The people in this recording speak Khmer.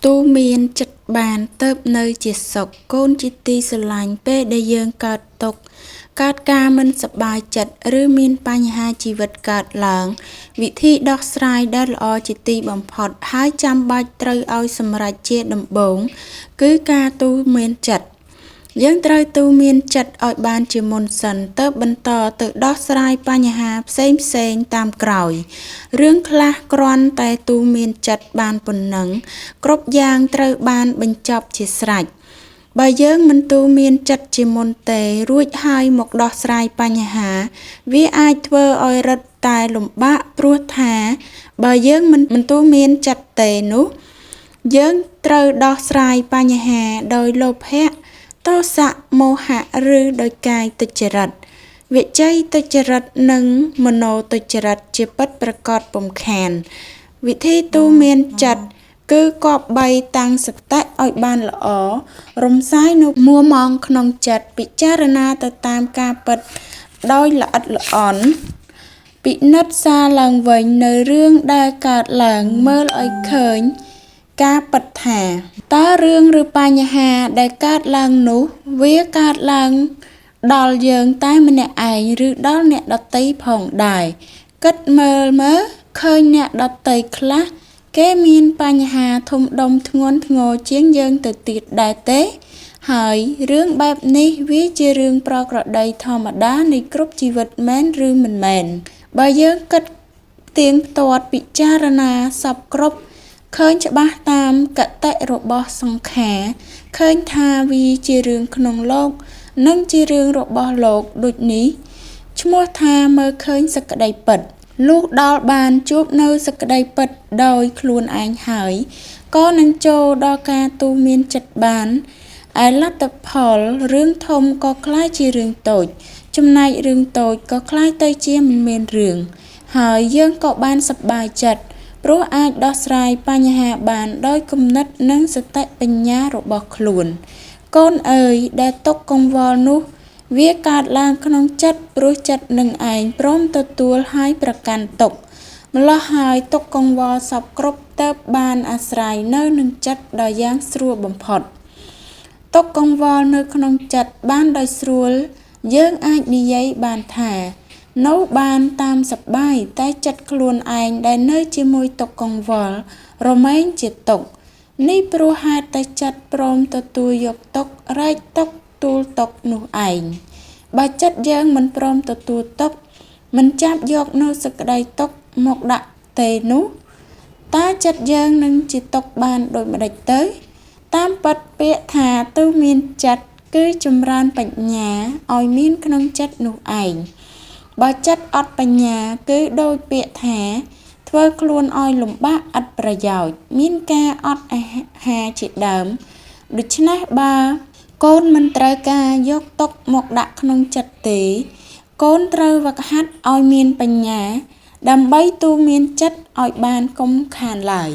ទូមានចិត្តបានទៅនៅជាសុខកូនជាទីស្រឡាញ់ពេលដែលយើងកើតទុក្ខកើតការមិនសប្បាយចិត្តឬមានបញ្ហាជីវិតកើតឡើងវិធីដោះស្រាយដែលល្អជាទីបំផុតហើយចាំបាច់ត្រូវឲ្យសម្រេចជាដំបូងគឺការទូមានចិត្តយើងត្រូវទូមានចិត្តឲ្យបានជាមុនសិនទើបបន្តទៅដោះស្រាយបញ្ហាផ្សេងតាមក្រោយរឿងខ្លះគ្រាន់តែទូមានចិត្តបានប៉ុណ្ណឹងគ្រប់យ៉ាងត្រូវបានបញ្ចប់ជាស្រេចបើយើងមិនទូមានចិត្តជាមុនទេរួចហើយមកដោះស្រាយបញ្ហាវាអាចធ្វើឲ្យរឹតតែលំបាកព្រោះថាបើយើងមិនទូមានចិត្តទេនោះយើងត្រូវដោះស្រាយបញ្ហាដោយលោភៈទោសៈមោហៈឬដោយកាយទុច្ចរិតវិជ័យទុច្ចរិតនិងមโนទុច្ចរិតជាពិតប្រាកដពុំខានវិធីទូមានចិត្តគឺគប្បីតាំងសតិឲ្យបានល្អរំសាយនៅមួម៉ងក្នុងចិត្តពិចារណាទៅតាមការពិតដោយល្អិតល្អន់ពិនិត្យសារឡើងវិញនៅរឿងដែលកើតឡើងមើលឲ្យឃើញការពិតថាតើរឿងឬបញ្ហាដែលកើតឡើងនោះវាកើតឡើងដល់យើងតែម្នាក់ឯងឬដល់អ្នកដទៃផងដែរគិតមើលឃើញអ្នកដទៃខ្លះគេមានបញ្ហាធំដុំធ្ងន់ធ្ងរជាងយើងទៅទៀតដែរទេហើយរឿងបែបនេះវាជារឿងប្រក្រតីធម្មតានៃគ្រប់ជីវិតមែនឬមិនមែនបើយើងគិតទៀងទាត់ពិចារណាសពគ្រប់ឃើញច្បាស់តាមកតិរបស់សង្ខារឃើញថាវាជារឿងក្នុងលោកនិងជារឿងរបស់លោកដូចនេះឈ្មោះថាមើលឃើញសក្តីពិតលុះដល់បានជួបនៅសក្តីពិតដោយខ្លួនឯងហើយក៏នឹងចូលដល់ការទូមានចិត្តបានឯលទ្ធផលរឿងធំក៏คล้ายជារឿងតូចចំណែករឿងតូចក៏คล้ายទៅជាមិនមានរឿងហើយយើងក៏បានសប្បាយចិត្តព្រោះអាចដោះស្រាយបញ្ហាបានដោយគំនិតនិងសតិបញ្ញារបស់ខ្លួនកូនអើយដែលទុកកង្វល់នោះវាកើតឡើងក្នុងចិត្តព្រោះចិត្តនឹងឯងព្រមទទួលហើយប្រកាន់ទុកម្ល៉េះហើយទុកកង្វល់សពគ្រប់ទៅបានអាស្រ័យនៅនឹងចិត្តដ៏យ៉ាងស្រួលបំផុតទុកកង្វល់នៅក្នុងចិត្តបានដោយស្រួលយើងអាចនិយាយបានថានៅបានតាមសប្បាយតែចិត្តខ្លួនឯងដែលនៅជាមួយទុកកង្វល់រមែងជាទុក្ខនេះព្រោះហេតុតែចិត្តព្រមទទួលយកទុក្ខរែកទុក្ខទូលទុក្ខនោះឯងបើចិត្តយើងមិនព្រមទទួលទុក្ខមិនចាប់យកនៅសេចក្តីទុក្ខមកដាក់ទេនោះតើចិត្តយើងនឹងជាទុក្ខបានដូចម្តេចទៅតាមពិតពាក្យថាទូមានចិត្តគឺចម្រើនបញ្ញាឲ្យមានក្នុងចិត្តនោះឯងបើចិត្តអត់បញ្ញាគឺដូចពាក្យថាធ្វើខ្លួនឲ្យលំបាកឥតប្រយោជន៍មានការអត់អាហារជាដើមដូច្នេះបើកូនមិនត្រូវការយកទុក្ខមកដាក់ក្នុងចិត្តទេកូនត្រូវវឹកហាត់ឲ្យមានបញ្ញាដើម្បីទូមានចិត្តឲ្យបានកុំខានឡើយ